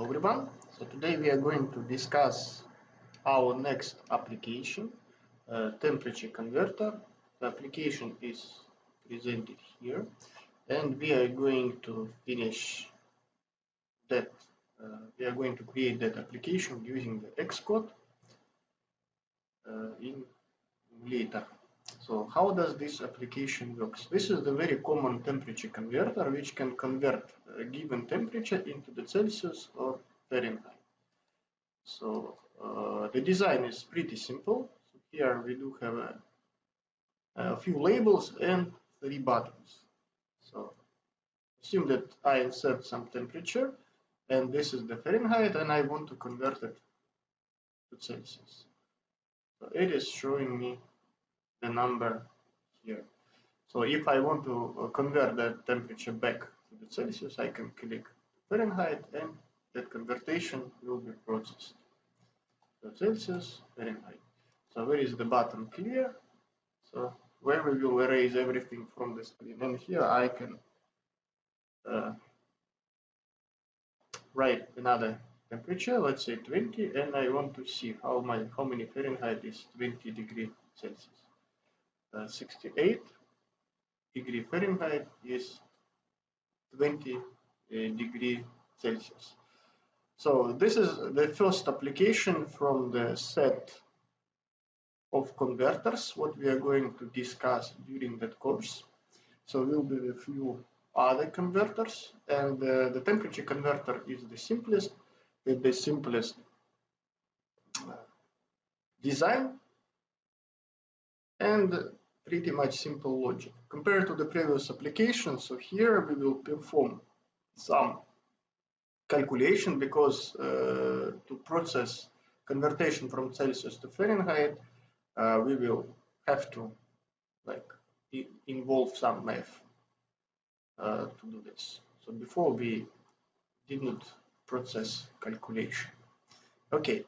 Hello everyone. So today we are going to discuss our next application, temperature converter. The application is presented here, and we are going to finish that. We are going to create that application using the Xcode in later. So how does this application works? This is the very common temperature converter which can convert a given temperature into the Celsius or Fahrenheit. So the design is pretty simple. So here we do have a few labels and 3 buttons. So assume that I insert some temperature, and this is the Fahrenheit, and I want to convert it to Celsius. So it is showing me the number here. So if I want to convert that temperature back to the Celsius, I can click Fahrenheit, and that conversion will be processed. So Celsius, Fahrenheit. So where is the button clear? So where we will erase everything from the screen. And here I can write another temperature, let's say 20, and I want to see how many Fahrenheit is 20 degrees Celsius. 68 degree Fahrenheit is 20 degree Celsius. So this is the first application from the set of converters what we are going to discuss during that course. So will be a few other converters, and the temperature converter is the simplest with the simplest design and pretty much simple logic compared to the previous application. So here we will perform some calculation because to process conversion from Celsius to Fahrenheit we will have to involve some math to do this. So before we did not process calculation. Okay,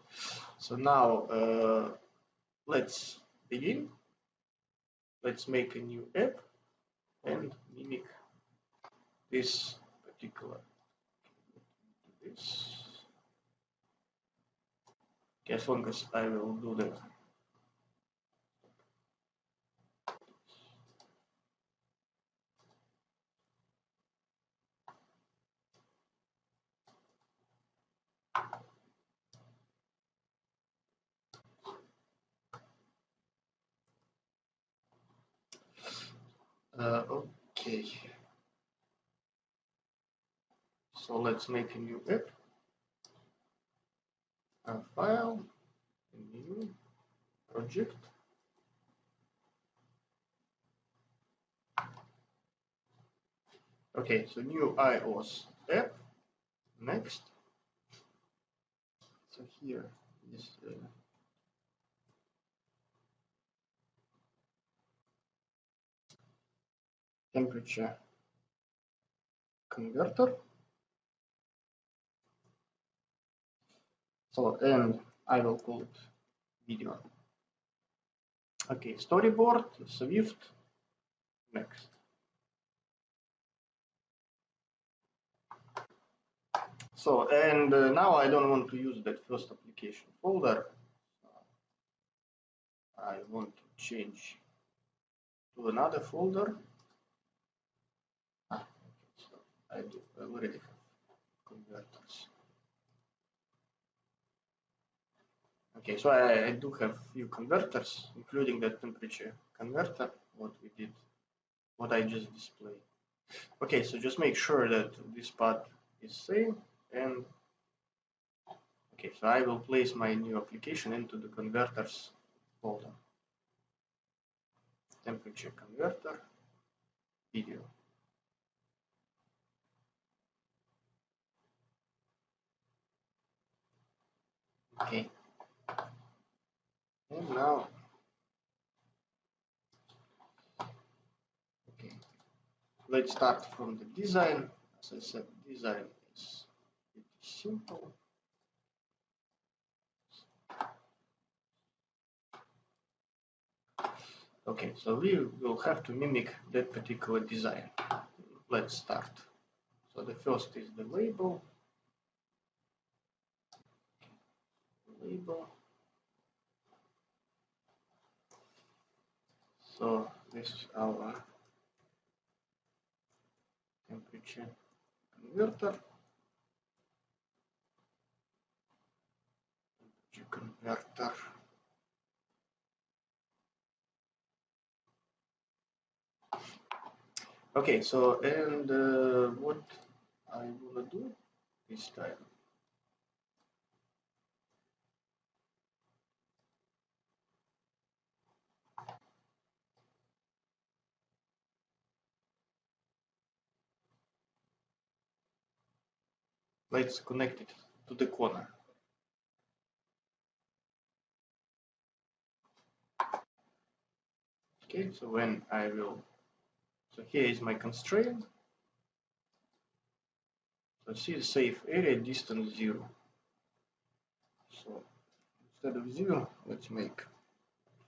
so now let's begin. Let's make a new app and mimic this particular. This. Okay, as long as I will do that. Okay, so let's make a new app, a file, a new project. Okay, so new iOS app. Next. So here is temperature converter. So, and I will call it video. Okay, storyboard, Swift, next. So, and now I don't want to use that first application folder. I want to change to another folder. Okay, so I already have converters. Okay, so I do have few converters, including the temperature converter, what I just displayed. Okay, so just make sure that this path is same, and okay, so I will place my new application into the converters folder. Temperature converter, video. Okay. And now, okay, let's start from the design. As I said, design is pretty simple. Okay, so we will have to mimic that particular design. Let's start. So the first is the label. label. So this is our temperature converter. Converter. Okay, so and what I wanna do this time. Let's connect it to the corner. Okay, so when I will, so here is my constraint. So see the safe area distance 0. So instead of 0, let's make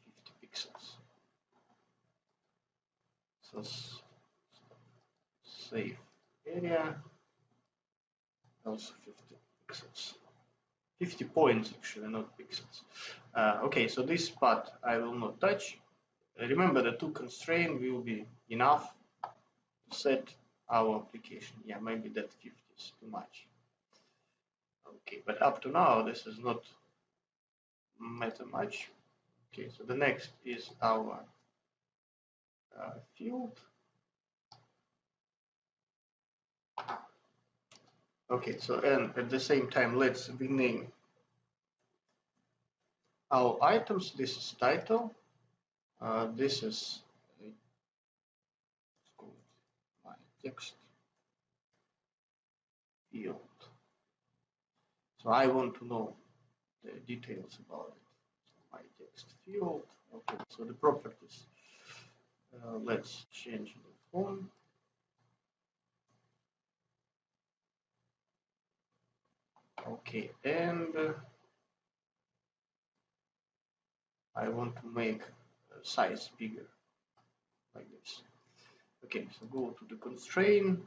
50 pixels. So safe area also 50 pixels. 50 points actually, not pixels. Okay, so this part I will not touch. Remember the 2 constraint will be enough to set our application. Yeah, maybe that 50 is too much. Okay, but up to now this is not matter much. Okay, so the next is our field. Okay, so and at the same time let's rename our items. This is title. This is my text field. So I want to know the details about it. So my text field. Okay, so the properties. Let's change the font. Okay, and I want to make size bigger, like this. Okay, so go to the constraint.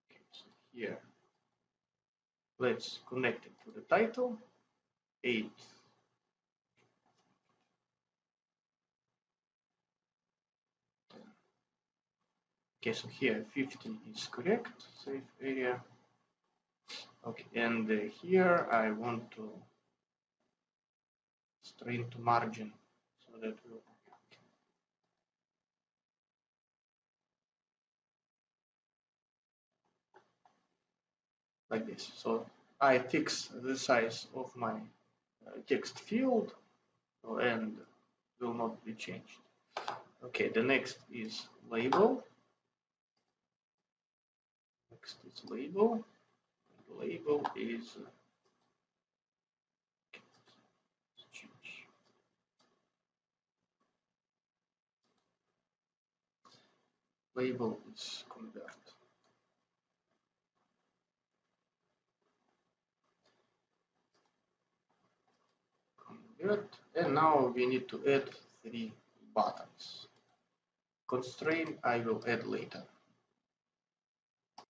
Okay, so here, let's connect it to the title. 8. Okay, so here 50 is correct, safe area. Okay, and here I want to string to margin so that will like this. So I fix the size of my text field and will not be changed. Okay, the next is label. Next is label. Label is change. Label is convert. Convert, and now we need to add 3 buttons. Constraint I will add later.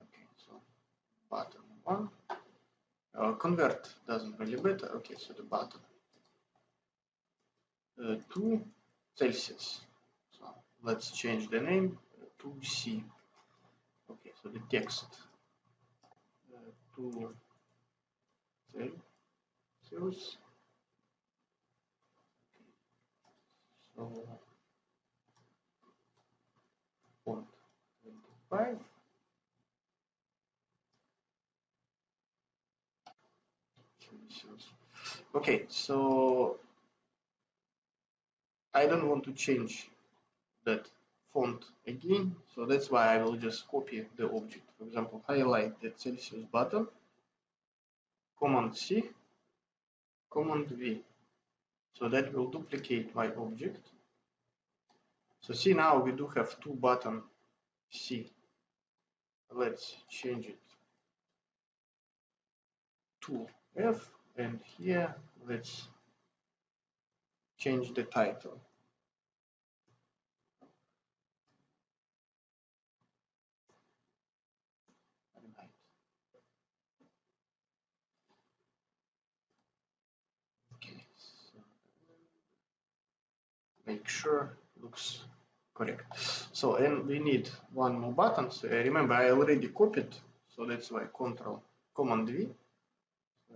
Okay, so button 1. Convert doesn't really matter. Okay, so the button 2 Celsius. So let's change the name to C. Okay, so the text 2 Celsius. So font 25. Okay, so I don't want to change that font again, so that's why I will just copy the object. For example, highlight the Celsius button, Command C, Command V. So that will duplicate my object. So see, now we do have 2 button C. Let's change it to F, and here let's change the title. make sure looks correct. So, and we need one more button. So remember, I already copied, so that's why Command V,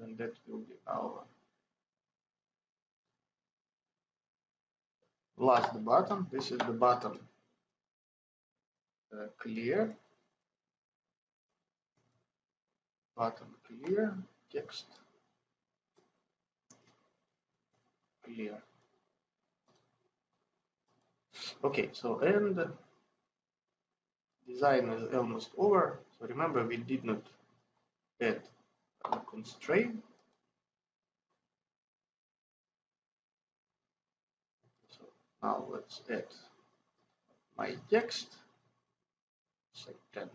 and that will be our last button. This is the button clear, text clear. Okay, so and design is almost over. So remember, we did not add a constraint. So now let's add my text, say 10,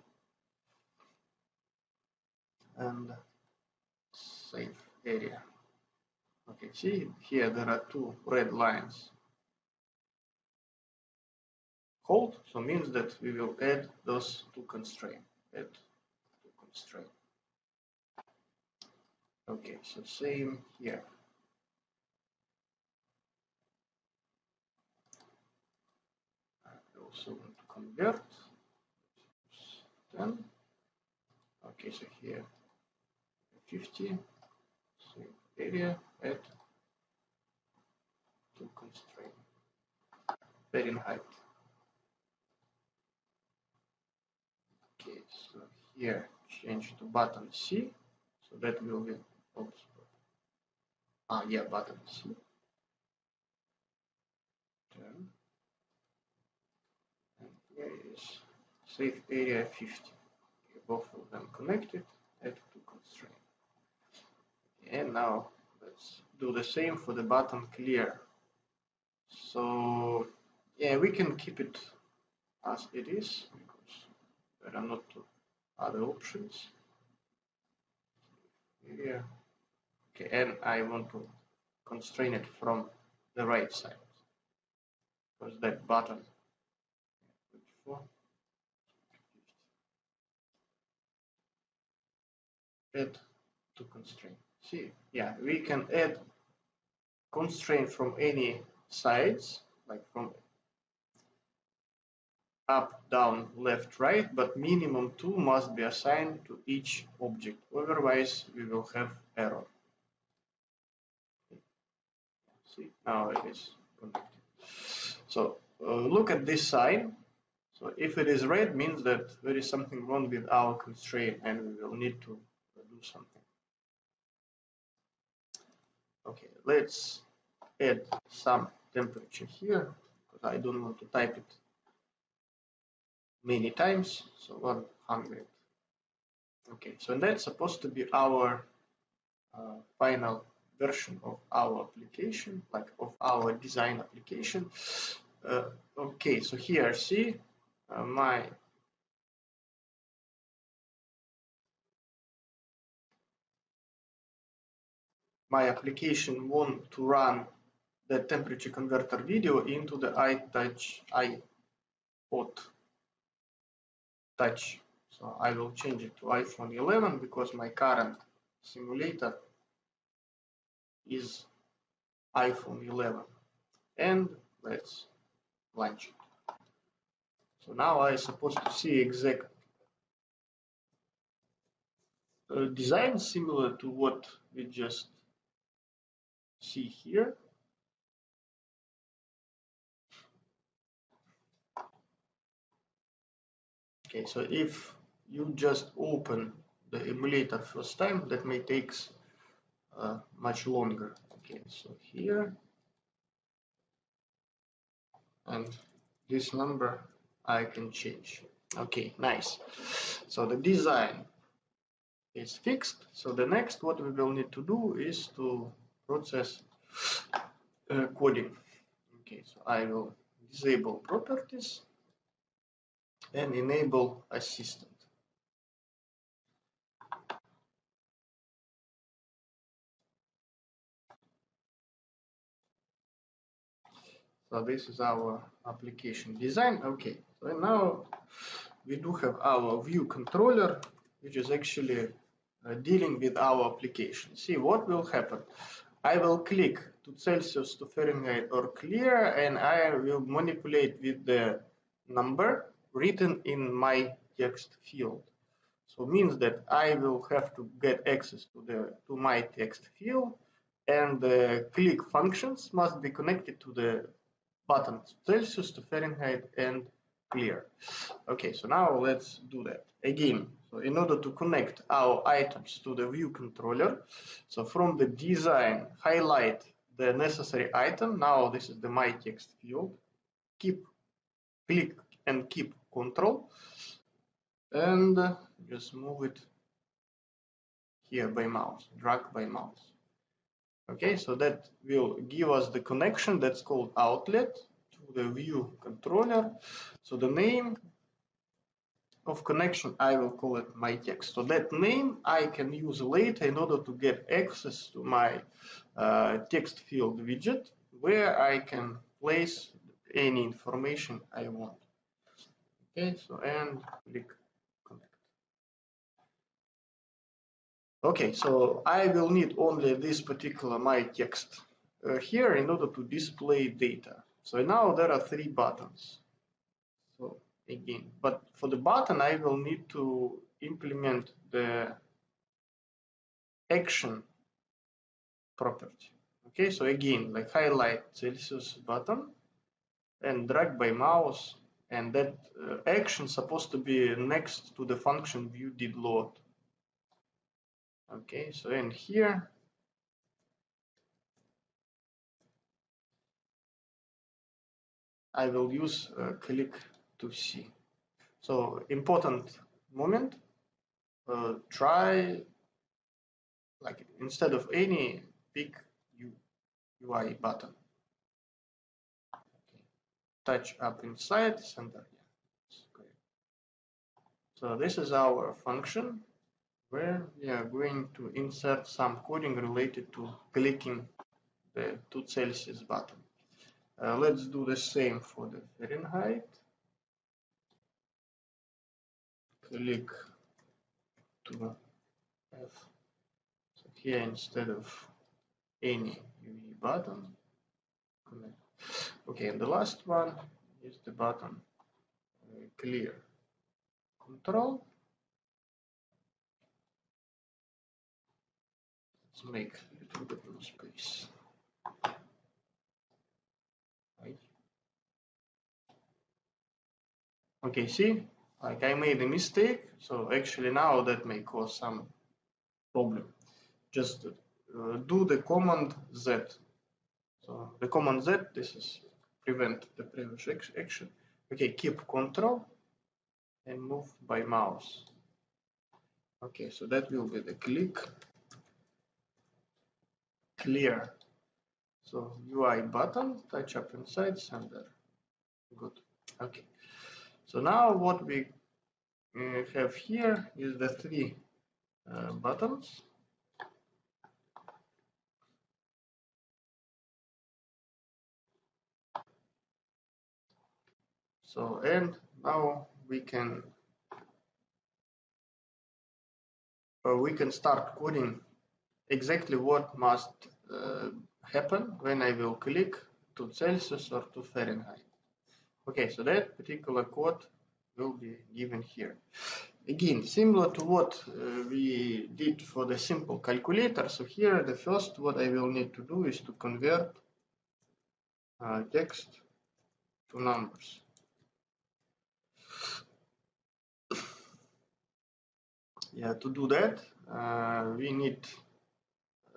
and save area. Okay, see here there are two red lines. Hold, so means that we will add those two constraints. Add two constraint. Okay, so same here. I also want to convert 10. Okay, so here 50. Save area. Add two constraint. Fahrenheit. Okay, so here change to button C, so that will be button C. 10. And here is save area 50. Okay, both of them connected. Add to constraint. And now let's do the same for the button clear. So yeah, we can keep it as it is because there are not other options. Here. Okay, and I want to constrain it from the right side because that button add to constraint. See, yeah, we can add constraint from any sides, like from up, down, left, right, but minimum 2 must be assigned to each object. Otherwise, we will have error. See, now it is connected. So look at this sign. So if it is red, means that there is something wrong with our constraint and we will need to do something. Okay, let's add some temperature here because I don't want to type it many times. So 100. Okay, so that's supposed to be our final version of our application, like of our design application. Okay, so here, see, my application want to run the temperature converter video into the iPod Touch. So I will change it to iPhone 11 because my current simulator is iPhone 11. And let's launch it. So now I'm supposed to see exact design similar to what we just see here. Okay, so if you just open the emulator first time, that may take much longer. Okay, so here, and this number I can change. Okay, nice. So the design is fixed. So the next what we will need to do is to process coding. Okay, so I will disable properties and enable assistant. So this is our application design. Okay, so now we do have our view controller, which is actually dealing with our application. See what will happen. I will click to Celsius, to Fahrenheit or clear, and I will manipulate with the number written in my text field. So means that I will have to get access to my text field, and the click functions must be connected to the buttons Celsius, to Fahrenheit, and clear. Okay, so now let's do that again. So in order to connect our items to the view controller, so from the design, highlight the necessary item. Now this is the my text field. Click and keep control, and just move it here by mouse, drag by mouse. Okay, so that will give us the connection that's called outlet to the view controller. So the name of connection, I will call it my text. So that name I can use later in order to get access to my text field widget, where I can place any information I want. Okay, so and click connect. Okay, so I will need only this particular my text here in order to display data. So now there are 3 buttons. So again, but for the button I will need to implement the action property. Okay, so again, like highlight Celsius button and drag by mouse, and that action supposed to be next to the function view did load. Okay, so in here I will use click to see. So important moment, try like instead of any, pick UI button. Okay. Touch up inside center. Yeah. So this is our function where we are going to insert some coding related to clicking the 2 Celsius button. Let's do the same for the Fahrenheit. Click to F. So here instead of any UV button, connect. Okay, and the last one is the button clear. Control. Let's make a little bit more space. Right. Okay, see, like I made a mistake, so actually now that may cause some problem. Just do the command Z. So the command Z, this is prevent the previous action. Okay, keep control and move by mouse. Okay, so that will be the click clear. So UI button, touch up inside, center. Good. Okay. So now what we have here is the 3 buttons. So and now we can start coding exactly what must happen when I will click to Celsius or to Fahrenheit. Okay, so that particular code will be given here. Again, similar to what we did for the simple calculator. So here, the first what I will need to do is to convert text to numbers. Yeah, to do that, we need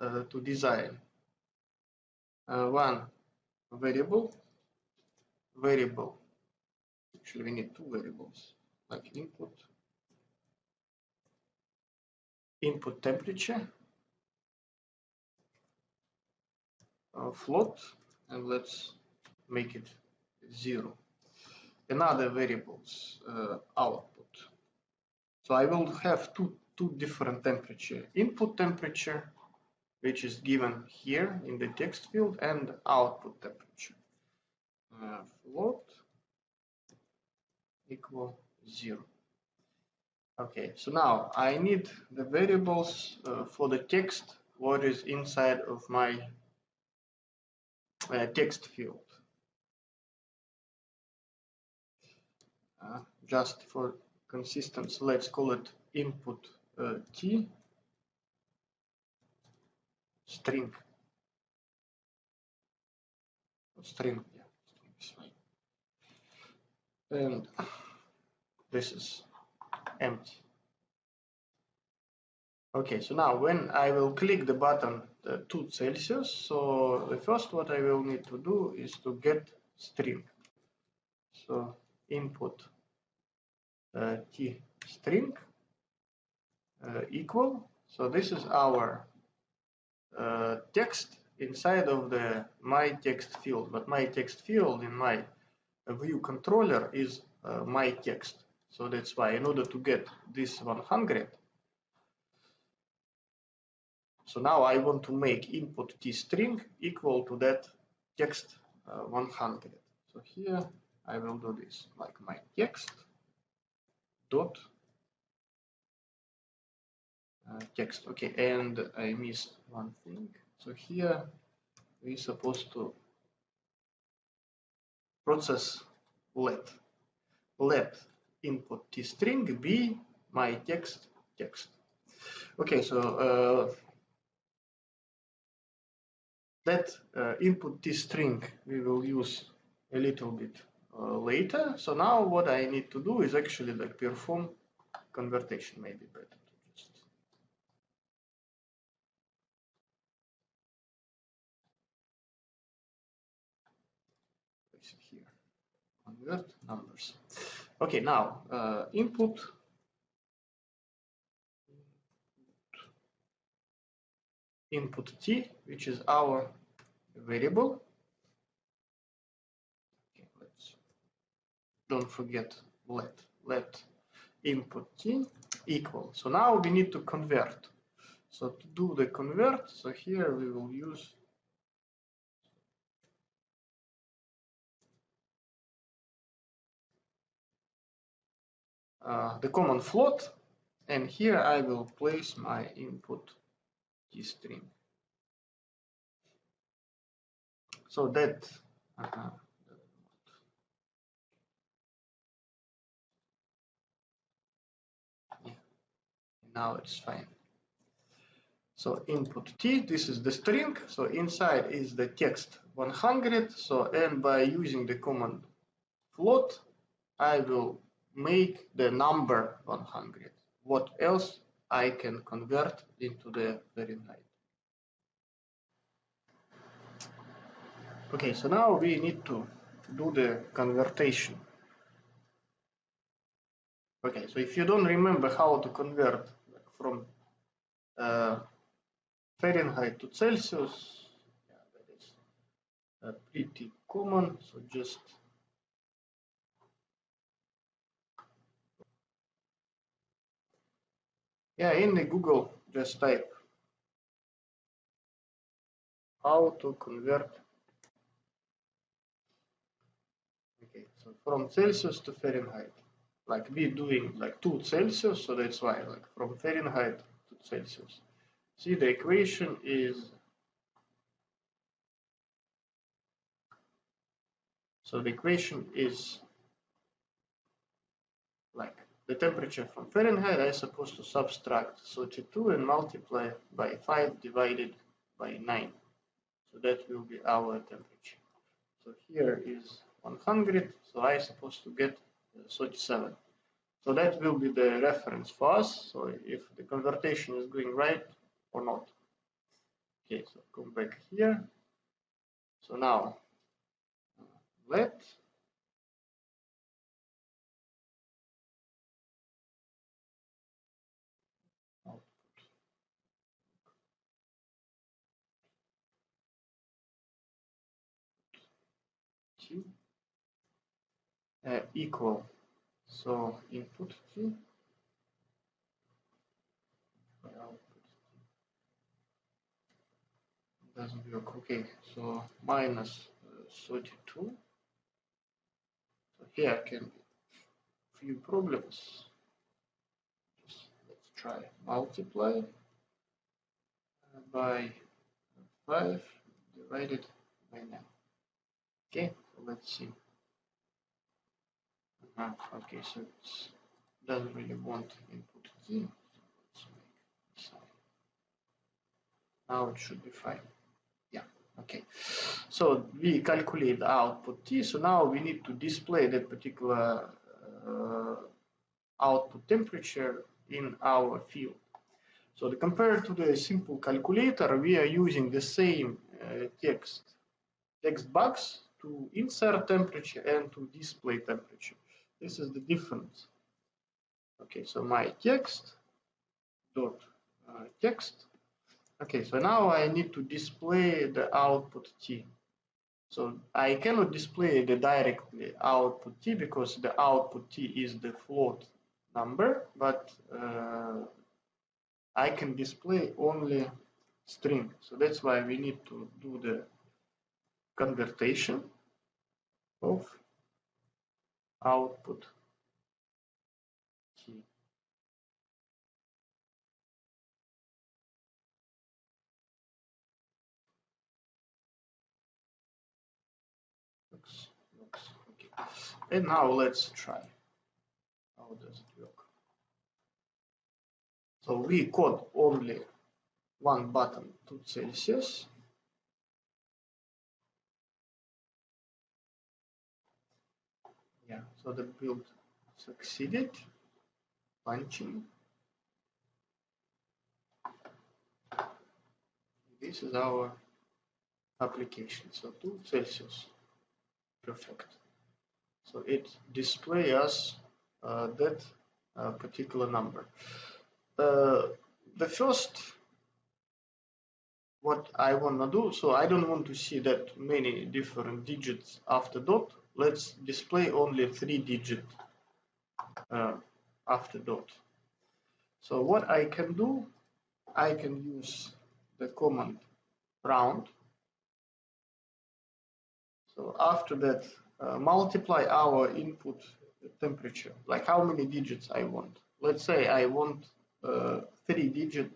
to design one variable. Actually, we need 2 variables, like input temperature, float, and let's make it 0. Another variables output. So I will have two different temperature: input temperature, which is given here in the text field, and output temperature. Float equal 0. Okay, so now I need the variables for the text what is inside of my text field. Just for consistency, let's call it input t string. String, yeah, string is fine. And this is empty. Okay, so now when I will click the button 2 Celsius, so the first what I will need to do is to get string. So input t string equal. So this is our text inside of the my text field, but my text field in my view controller is my text. So that's why in order to get this 100, so now I want to make input t string equal to that text 100. So here I will do this like my text dot text. Okay, and I missed one thing. So here we're supposed to process let input t string be my text. Okay, so that input t string we will use a little bit later. So now what I need to do is actually like perform conversion. Maybe better to just place it here. Convert numbers. Okay, now input t, which is our variable. Okay, let's don't forget let input t equal. So now we need to convert. So to do the convert, so here we will use the common float, and here I will place my input t string. So that yeah, now it's fine. So input t, this is the string, so inside is the text 100. So and by using the command float, I will make the number 100. What else I can convert into the Fahrenheit? Okay, so now we need to do the conversion. Okay, so if you don't remember how to convert from Fahrenheit to Celsius, yeah, that is pretty common. So just in the Google, just type how to convert. Okay, so from Celsius to Fahrenheit, like we doing like 2 Celsius, so that's why like from Fahrenheit to Celsius. See, the equation is, so the equation is like the temperature from Fahrenheit. I supposed to subtract 32 and multiply by 5 divided by 9. So that will be our temperature. So here is 100, so I supposed to get 37. So that will be the reference for us, so if the conversion is going right or not. Okay, so come back here. So now let output t equal, so input t output doesn't work. Okay, so minus 32. So here can be few problems. Just let's try multiply by 5 divided by 9. Okay, so let's see. Okay, so it doesn't really want input t. So let's make sign. Now it should be fine. Yeah, okay. So we calculate the output t. So now we need to display that particular output temperature in our field. So compared to the simple calculator, we are using the same text box to insert temperature and to display temperature. This is the difference. Okay, so my text dot text. Okay, so now I need to display the output t. So I cannot display the directly output t because the output t is the float number, but I can display only string. So that's why we need to do the conversion of output t. Looks okay. And now let's try. How does it work? So we code only one button to Celsius. Yeah, so the build succeeded. Punching. This is our application. So to Celsius. Perfect. So it displays us that particular number. The first what I want to do, so I don't want to see that many different digits after dot. Let's display only 3-digit after dot. So what I can do, I can use the command round. So after that, multiply our input temperature, like how many digits I want. Let's say I want 3-digit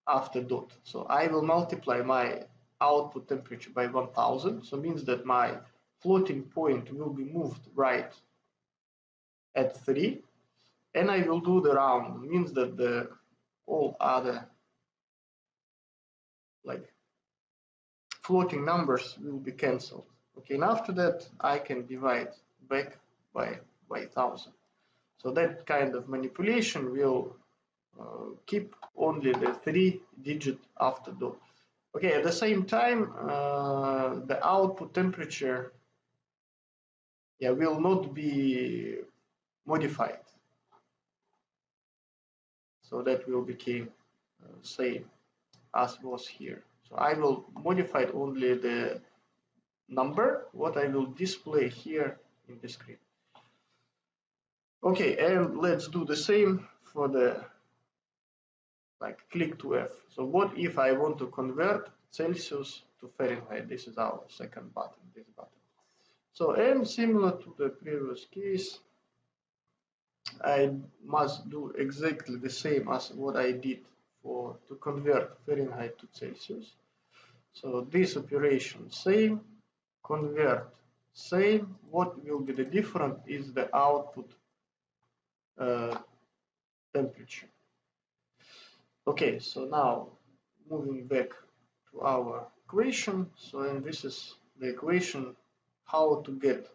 after dot. So I will multiply my output temperature by 1000. So means that my floating point will be moved right at 3. And I will do the round. It means that the all other like floating numbers will be cancelled. Okay, and after that I can divide back by 1000. So that kind of manipulation will keep only the 3-digit after dot. Okay, at the same time, the output temperature will not be modified. So that will become same as was here. So I will modify only the number, what I will display here in the screen. Okay, and let's do the same for the click to F. So what if I want to convert Celsius to Fahrenheit? This is our second button, this button. So, and similar to the previous case, I must do exactly the same as what I did to convert Fahrenheit to Celsius. So this operation same, convert same. What will be the difference is the output temperature. Okay, so now moving back to our equation. So and this is the equation how to get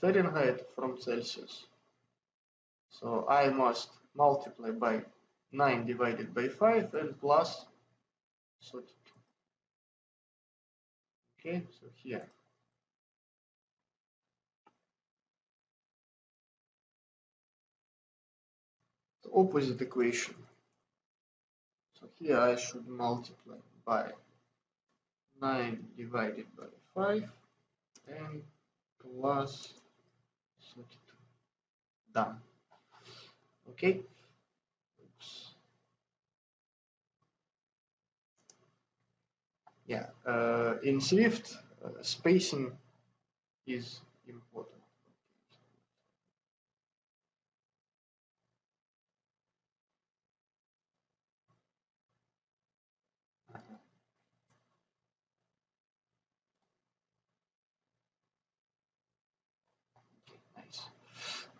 Fahrenheit from Celsius. So I must multiply by 9 divided by 5 and plus 32. Okay, so here. The opposite equation. So here I should multiply by 9 divided by 5 and plus 32. Done. Okay. Oops. Yeah. In Swift, spacing is important.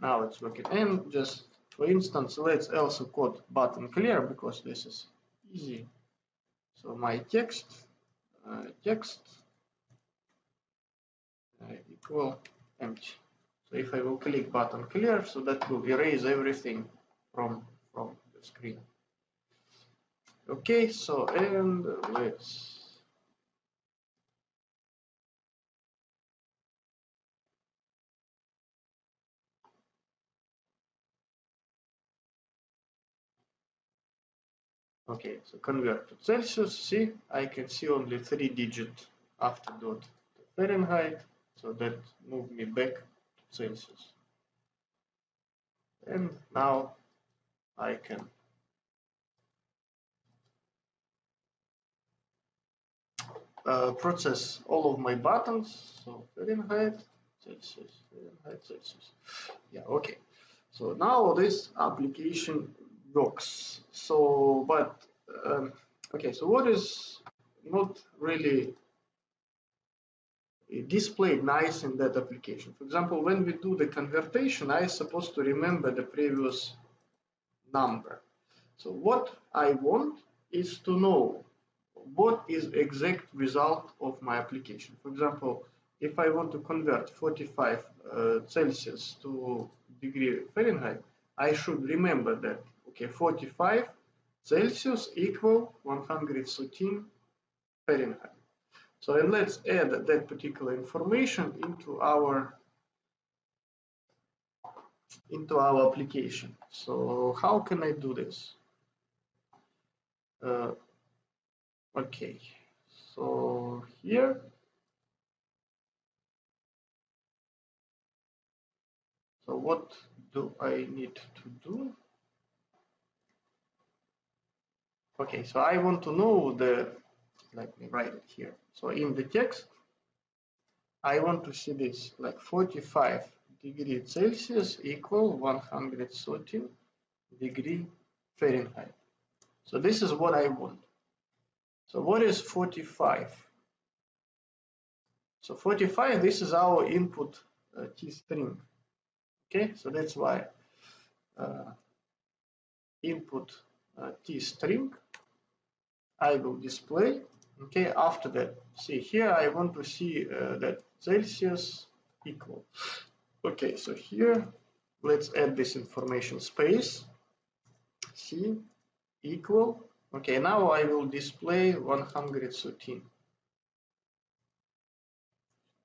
now it's working. And just for instance, let's also code button clear because this is easy. So my text equal empty. So if I will click button clear, so that will erase everything from the screen. Okay, so and let's okay, so convert to Celsius. See, I can see only 3 digits after dot Fahrenheit, so that moved me back to Celsius. And now I can process all of my buttons. So Fahrenheit, Celsius, Fahrenheit, Celsius. Yeah, okay. So now this application works. So, but okay. So what is not really displayed nice in that application? For example, when we do the conversion, I supposed to remember the previous number. So what I want is to know what is exact result of my application. For example, if I want to convert 45 Celsius to degree Fahrenheit, I should remember that, okay, 45 Celsius equal 113 Fahrenheit. So and let's add that particular information into our application. So how can I do this? Okay, so here, so what do I need to do? Okay, so I want to know let me write it here. So in the text, I want to see this, like 45 degrees Celsius equal 113 degree Fahrenheit. So this is what I want. So what is 45? So 45, this is our input t string. Okay, so that's why input t string I will display. Okay, after that, see here I want to see that Celsius equal. Okay, so here let's add this information space. C equal. Okay, now I will display 113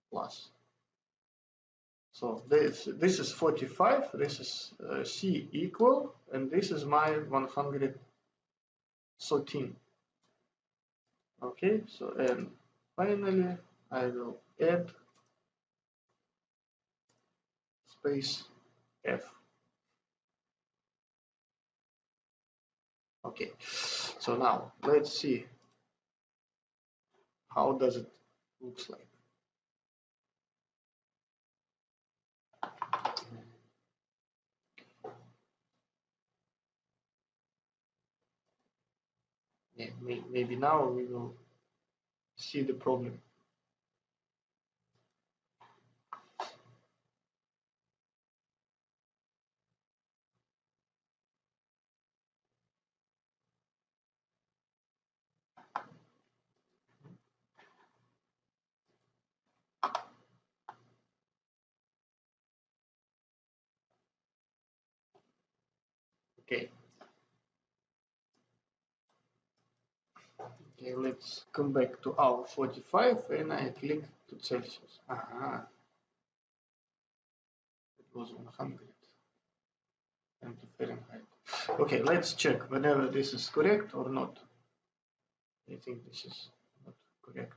plus. So this is 45, this is C equal, and this is my 113. Okay, so and finally I will add space F. Okay, so now let's see how does it looks like. Yeah, maybe now we will see the problem. Okay. Okay, let's come back to our 45 and I click to Celsius. Aha, it was 100 and to Fahrenheit. Okay, let's check whether this is correct or not. I think this is not correct.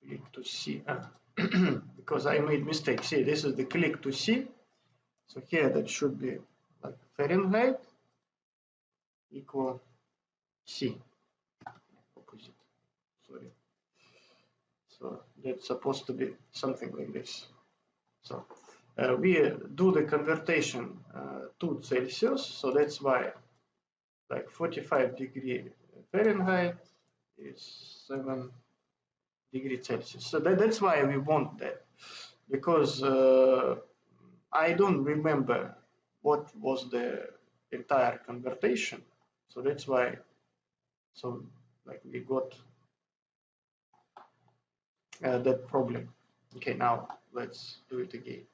Click to see, because I made mistake. See, this is the click to see. So here that should be like Fahrenheit equal C. Opposite. Sorry. So that's supposed to be something like this. So we do the conversion to Celsius. So that's why like 45 degree Fahrenheit is 7 degree Celsius. So that's why we want that. because I don't remember what was the entire conversion, so that's why. So like we got that problem. Okay, now let's do it again.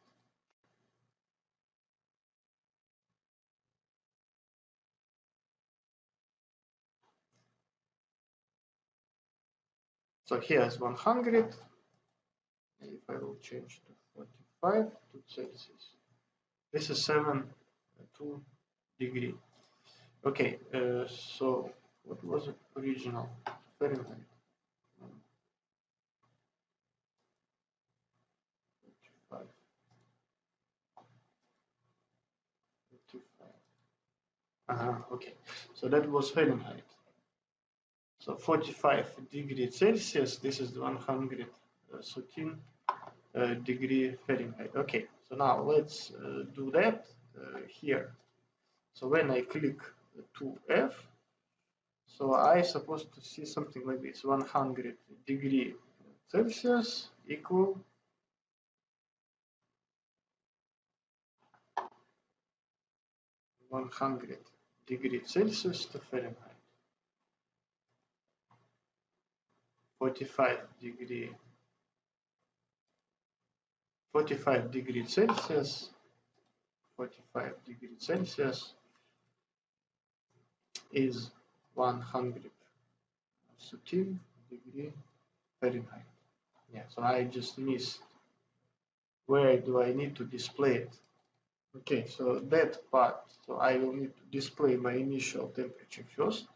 So here is 100. If I will change to 45 to Celsius, this is 2 degree. Okay, so what was it original Fahrenheit? 45, 45. Okay, so that was Fahrenheit. So 45 degrees Celsius, this is 113 degree Fahrenheit. Okay, so now let's do that here. So when I click to F, so I supposed to see something like this: 100 degree Celsius equal 100 degree Celsius to Fahrenheit. 45 degree 45 degrees Celsius 45 degrees Celsius is 113 degree Fahrenheit. Yeah, so I just missed where do I need to display it. Okay, so that part, so I will need to display my initial temperature first.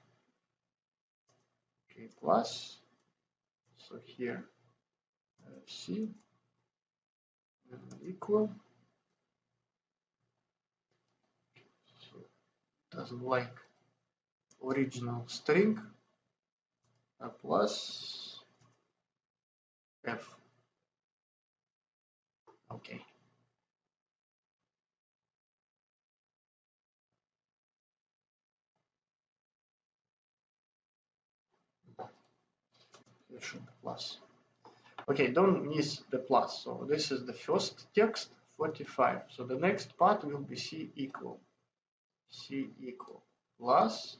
Okay, plus, so here C equal, so doesn't like original string plus F. Okay. Here should be plus. Okay, don't miss the plus. So this is the first text, 45. So the next part will be C equal plus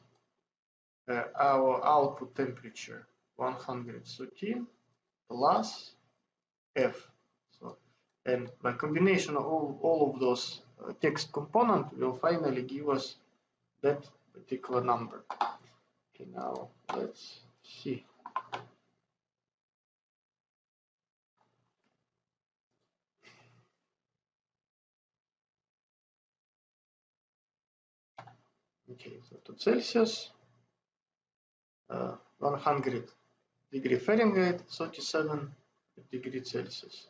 our output temperature 113 plus F. So, and by combination of all of those text components will finally give us that particular number. Okay, now let's see. Okay, so to Celsius, 100 degree Fahrenheit, 37 degrees Celsius.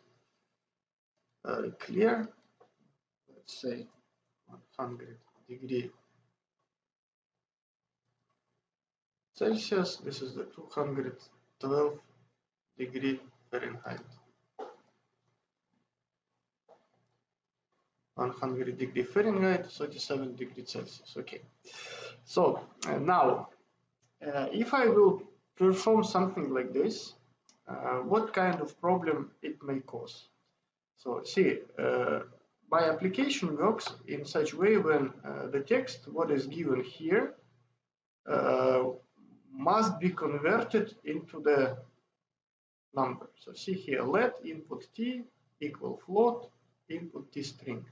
Clear, let's say 100 degree Celsius, this is the 212 degree Fahrenheit. 100 degree Fahrenheit, 37 degrees Celsius. Okay, so now if I will perform something like this, what kind of problem it may cause? So see, my application works in such a way when the text, what is given here, must be converted into the number. So see here, let input t equal float input t string.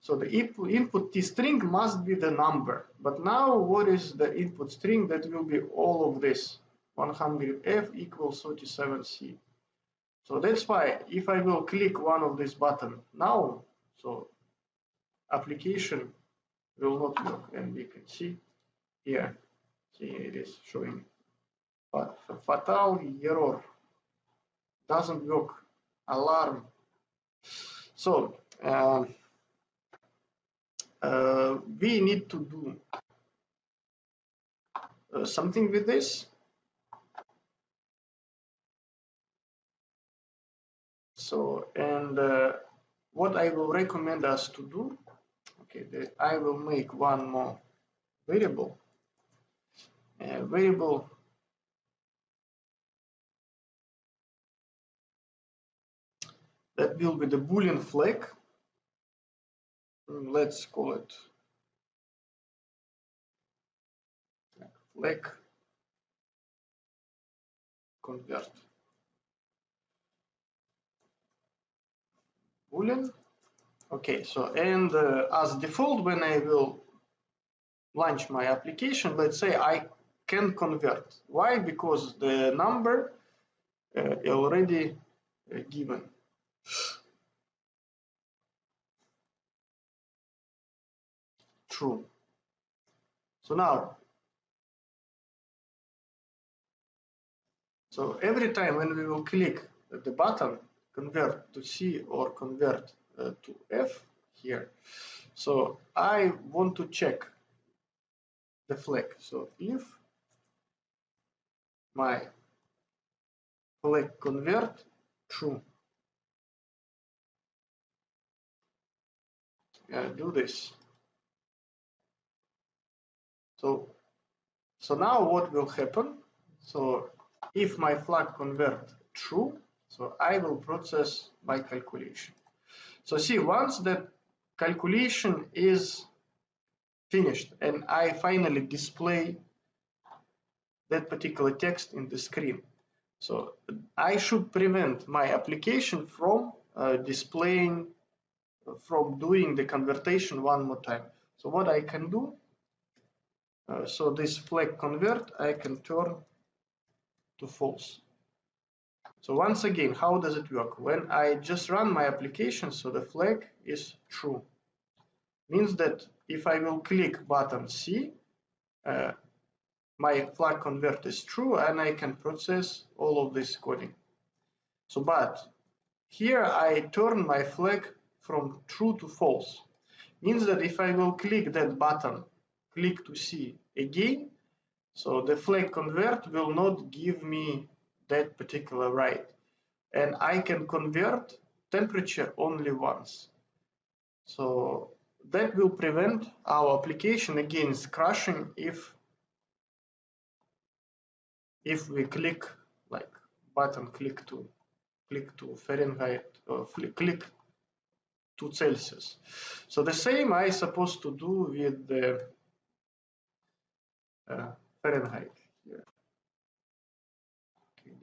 So the input t string must be the number. But now what is the input string? That will be all of this. 100f equals 37c. So that's why if I will click one of this button now, so application will not work, and we can see here, it is showing fatal error, doesn't work, alarm. So we need to do something with this. So, and what I will recommend us to do, okay, that I will make one more variable, that will be the Boolean flag. Let's call it flag convert Boolean. Okay, so and as default, when I will launch my application, let's say I can convert. Why? Because the number already given. True. So now, so every time when we will click the button convert to C or convert to F here, so I want to check the flag. So if my flag convert true, do this. So now what will happen? So if my flag convert true, so I will process my calculation. So see, once that calculation is finished and I finally display that particular text in the screen, so I should prevent my application from from doing the conversion one more time. So what I can do, so this flag convert, I can turn to false. So once again, how does it work? When I just run my application, so the flag is true. Means that if I will click button C, my flag convert is true and I can process all of this coding. So, but here I turn my flag from true to false. Means that if I will click that button, click to C again, so the flag convert will not give me that particular right. And I can convert temperature only once. So that will prevent our application against crashing if we click like button click to Fahrenheit or click to Celsius. So the same I supposed to do with the Fahrenheit here. Okay,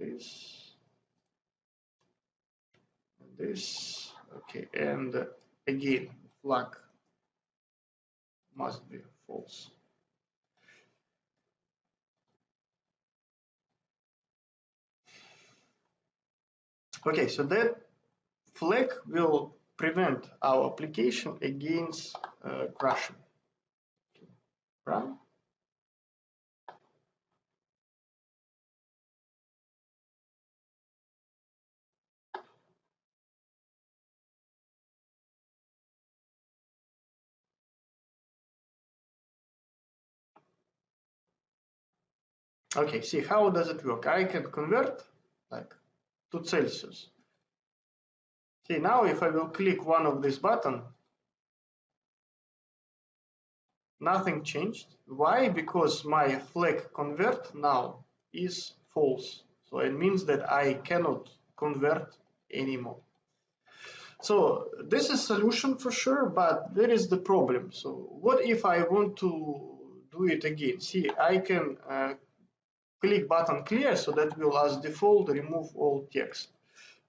this, okay, and again flag must be false. Okay, so that flag will prevent our application against crashing. Run. Okay, see, how does it work? I can convert like to Celsius. See, now if I will click one of this button, nothing changed. Why? Because my flag convert now is false. So it means that I cannot convert anymore. So this is solution for sure, but there is the problem. So what if I want to do it again? See, I can click button clear, so that will as default remove all text.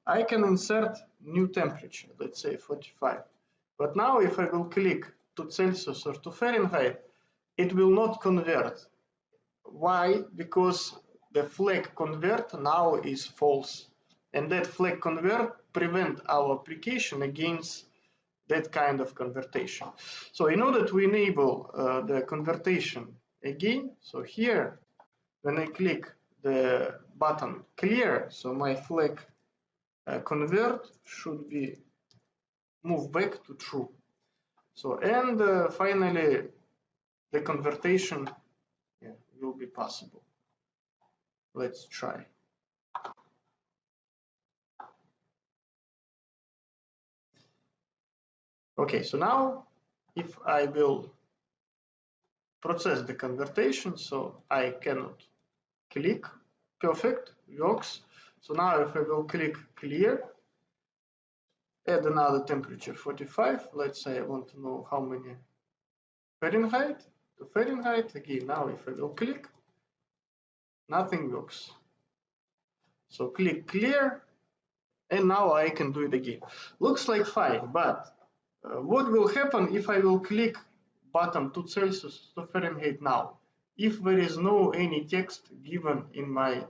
I can insert new temperature, let's say 45. But now if I will click to Celsius or to Fahrenheit, it will not convert. Why? Because the flag convert now is false. And that flag convert prevent our application against that kind of conversion. So in order to enable the conversion again, so here, when I click the button clear, so my flag convert should be moved back to true. So, and finally, the conversion will be possible. Let's try. Okay, so now if I will process the conversion, so I cannot click, perfect, works. So now if I will click clear, add another temperature 45. Let's say I want to know how many Fahrenheit to Fahrenheit. Again, now if I will click, nothing works. So click clear, and now I can do it again. Looks like fine, but what will happen if I will click button to Celsius to Fahrenheit now? If there is no any text given in my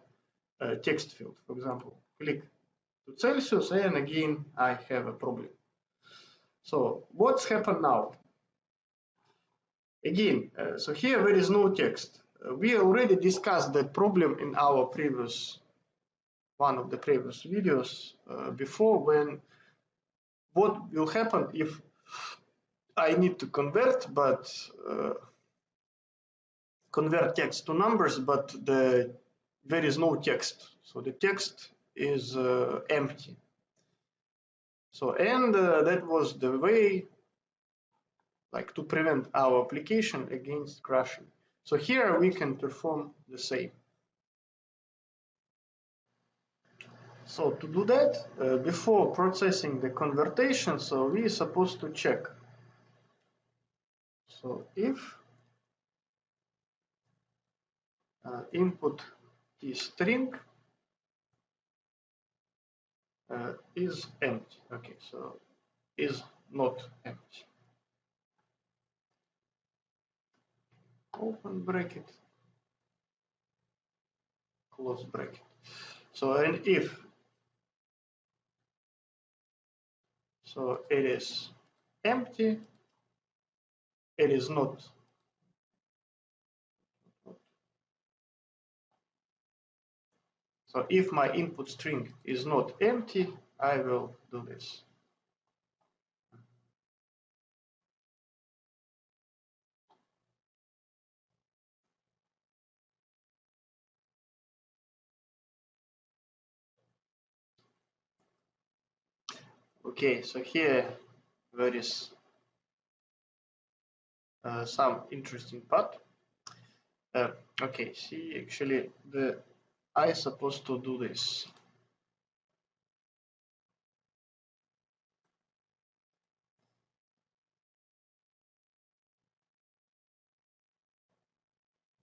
text field, for example, click to Celsius, and again I have a problem. So what's happened now? Again, so here there is no text. We already discussed that problem in our previous one of the previous videos before, when what will happen if I need to convert, but convert text to numbers, but there is no text, so the text is empty. So and that was the way, like, to prevent our application against crashing. So here we can perform the same. So to do that, before processing the conversion, so we are supposed to check. So if input is string is empty, okay, so is not empty. Open bracket, close bracket. So and if so it is empty, it is not. So if my input string is not empty, I will do this. Okay, so here there is some interesting part. Okay, see, actually I supposed to do this.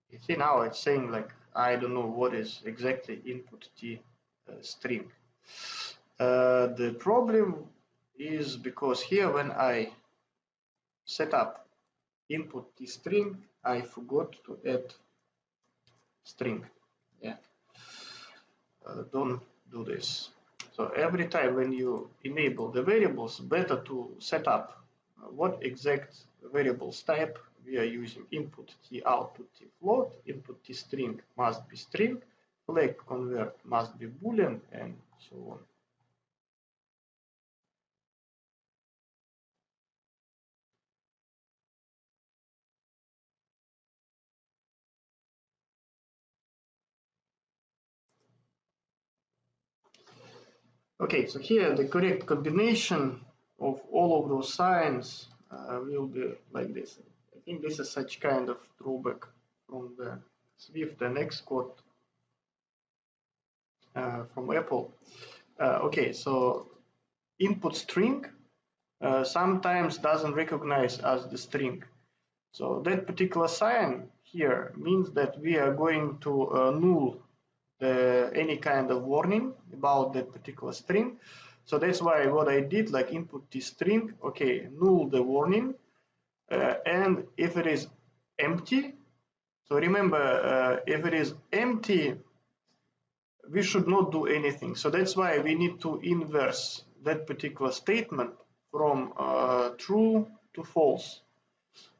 You see, now it's saying like I don't know what is exactly input t string. The problem is because here when I set up input t string, I forgot to add string. Yeah, don't do this. So every time when you enable the variables, better to set up what exact variables type we are using. Input t output t float, input t string must be string, flag convert must be boolean, and so on. Okay, so here the correct combination of all of those signs will be like this. I think this is such kind of throwback from the Swift and Xcode from Apple. Okay, so input string sometimes doesn't recognize as the string. So that particular sign here means that we are going to null any kind of warning about that particular string. So that's why what I did, like input t string, okay, null the warning, and if it is empty, so remember, if it is empty, we should not do anything. So that's why we need to inverse that particular statement from true to false.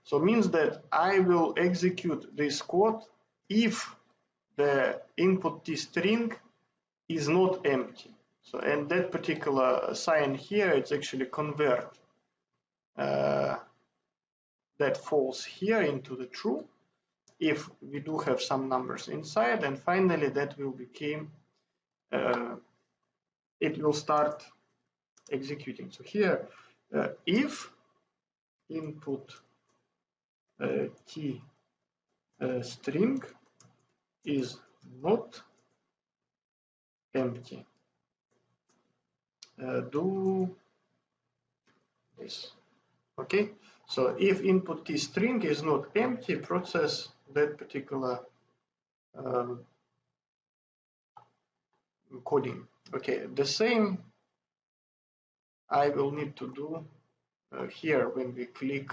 So it means that I will execute this code if the input t string is not empty. So and that particular sign here, it's actually convert that false here into the true if we do have some numbers inside, and finally that will become it will start executing. So here if input t string is not empty, do this. Okay, so if input t string is not empty, process that particular coding. Okay, the same I will need to do here when we click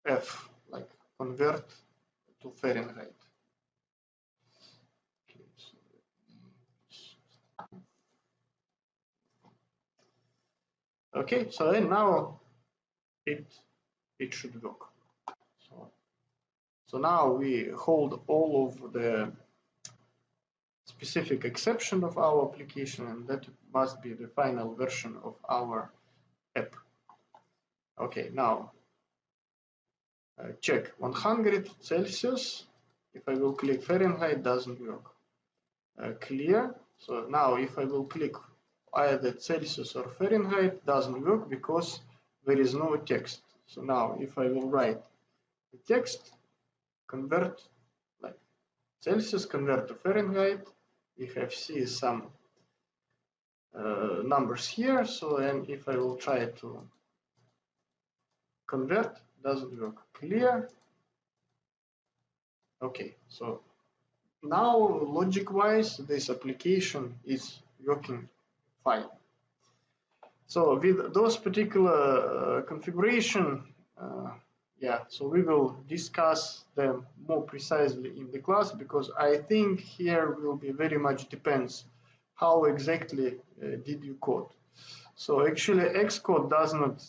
F, like convert to Fahrenheit. Okay, so then now it should work. So now we hold all of the specific exception of our application, and that must be the final version of our app. Okay, now check 100 Celsius. If I will click Fahrenheit, doesn't work. Clear. So now if I will click either Celsius or Fahrenheit, doesn't work because there is no text. So now if I will write the text, convert like Celsius, convert to Fahrenheit, we have see some numbers here. So and if I will try to convert, doesn't work. Clear. Okay, so now logic wise this application is working fine. So with those particular configuration, yeah, so we will discuss them more precisely in the class, because I think here will be very much depends how exactly did you code. So actually Xcode does not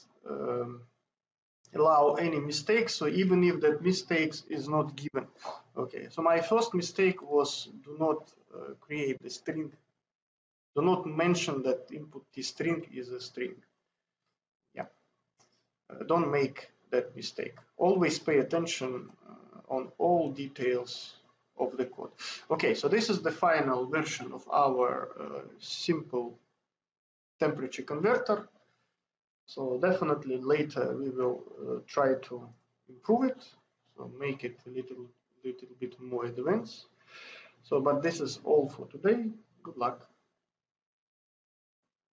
allow any mistakes, so even if that mistakes is not given. Okay, so my first mistake was do not create the string. Do not mention that input t string is a string. Yeah, don't make that mistake. Always pay attention on all details of the code. Okay, so this is the final version of our simple temperature converter. So definitely later we will try to improve it, so make it a little bit more advanced. So, but this is all for today. Good luck.